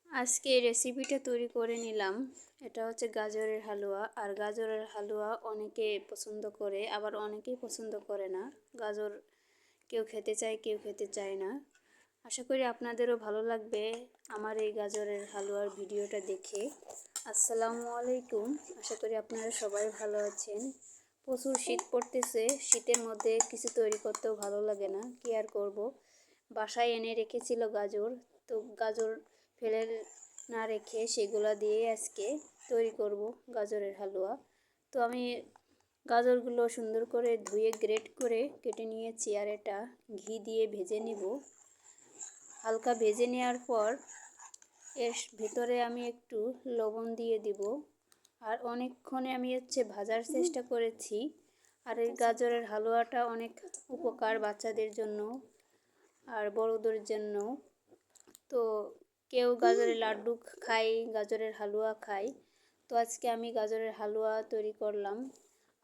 আজকে এই রেসিপিটা তৈরি করে নিলাম। এটা হচ্ছে গাজরের হালুয়া। আর গাজরের হালুয়া অনেকে পছন্দ করে, আবার অনেকেই পছন্দ করে না। গাজর কেউ খেতে চায়, কেউ খেতে চায় না। আশা করি আপনাদেরও ভালো লাগবে আমার এই গাজরের হালুয়ার ভিডিওটা দেখে। আসসালামু আলাইকুম। আশা করি আপনারা সবাই ভালো আছেন। প্রচুর শীত পড়তেছে, শীতের মধ্যে কিছু তৈরি করতেও ভালো লাগে না, কি আর করব। বাসায় এনে রেখেছিল গাজর, তো গাজর ফেলে না রেখে সেগুলো দিয়ে আজকে তৈরি করব গাজরের হালুয়া। তো আমি গাজরগুলো সুন্দর করে ধুয়ে গ্রেট করে কেটে নিয়েছি, আর এটা ঘি দিয়ে ভেজে নিব। হালকা ভেজে নেওয়ার পর এর ভিতরে আমি একটু লবণ দিয়ে দিব। আর অনেকক্ষণে আমি ভাজার চেষ্টা করেছি। আর এই গাজরের হালুয়াটা অনেক উপকার বাচ্চাদের জন্য আর বড়দের জন্য। তো কেউ গাজরের লাড্ডু খায়, গাজরের হালুয়া খায়। তো আজকে আমি গাজরের হালুয়া তৈরি করলাম।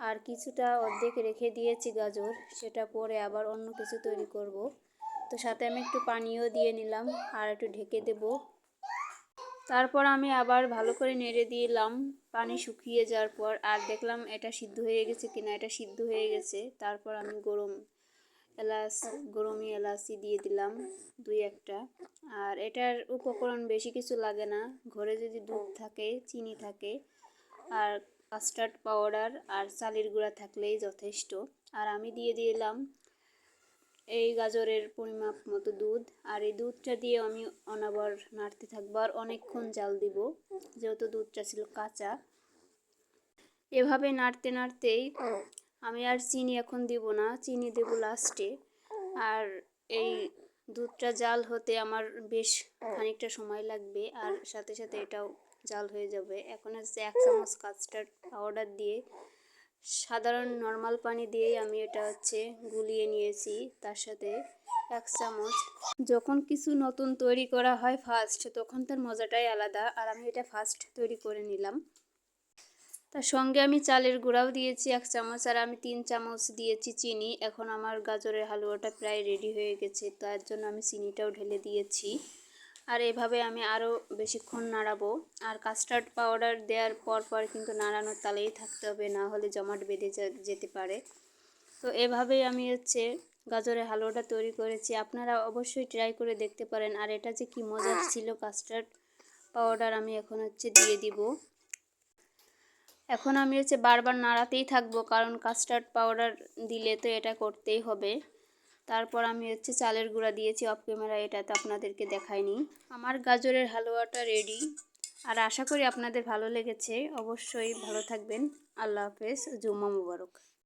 আর কিছুটা অর্ধেক রেখে দিয়েছি গাজর, সেটা পরে আবার অন্য কিছু তৈরি করব। তো সাথে আমি একটু পানিও দিয়ে নিলাম আর একটু ঢেকে দেব। তারপর আমি আবার ভালো করে নেড়ে দিলাম পানি শুকিয়ে যাওয়ার পর। আর দেখলাম এটা সিদ্ধ হয়ে গেছে কিনা। এটা সিদ্ধ হয়ে গেছে। তারপর আমি গরমি এলাচি দিয়ে দিলাম 2-1টা। আর এটার উপকরণ বেশি কিছু লাগে না। ঘরে যদি দুধ থাকে, চিনি থাকে, আর কাস্টার্ড পাউডার আর চালের গুঁড়া থাকলেই যথেষ্ট। আর আমি দিয়ে দিলাম এই গাজরের পরিমাপ মতো দুধ। আর এই দুধটা দিয়ে আমি অনবর নাড়তে থাকবো আর অনেকক্ষণ জাল দিব, যেহেতু দুধটা ছিল কাঁচা। এভাবে নাড়তে নাড়তেই আমি আর চিনি এখন দিব না, চিনি দেব লাস্টে। আর এই দুধটা জাল হতে আমার বেশ খানিকটা সময় লাগবে, আর সাথে সাথে এটাও জাল হয়ে যাবে। এখন 1 চামচ কাস্টার্ড পাউডার দিয়ে সাধারণ নর্মাল পানি দিয়েই আমি এটা গুলিয়ে নিয়েছি। তার সাথে 1 চামচ। যখন কিছু নতুন তৈরি করা হয় ফার্স্ট, তখন তার মজাটাই আলাদা। আর আমি এটা ফার্স্ট তৈরি করে নিলাম। তার সঙ্গে আমি চালের গুঁড়াও দিয়েছি 1 চামচ, আর আমি 3 চামচ দিয়েছি চিনি। এখন আমার গাজরের হালুয়াটা প্রায় রেডি হয়ে গেছে, তার জন্য আমি চিনিটাও ঢেলে দিয়েছি। আর এভাবে আমি আরও বেশিক্ষণ নাড়াবো। আর কাস্টার্ড পাউডার দেওয়ার পর কিন্তু নাড়ানোর তালেই থাকতে হবে, না হলে জমাট বেঁধে যেতে পারে। তো এভাবেই আমি গাজরের হালুয়াটা তৈরি করেছি। আপনারা অবশ্যই ট্রাই করে দেখতে পারেন। আর এটা যে কি মজার ছিল, কাস্টার্ড পাউডার আমি এখন দিয়ে দিব। এখন আমি বারবার নাড়াতেই থাকবো, কারণ কাস্টার্ড পাউডার দিলে তো এটা করতেই হবে। তারপর আমি চালের গুঁড়া দিয়েছি অফ ক্যামেরা, এটা তো আপনাদেরকে দেখাইনি। আমার গাজরের হালুয়াটা রেডি। আর আশা করি আপনাদের ভালো লেগেছে। অবশ্যই ভালো থাকবেন। আল্লাহ হাফেজ। জুম্মা মুবারক।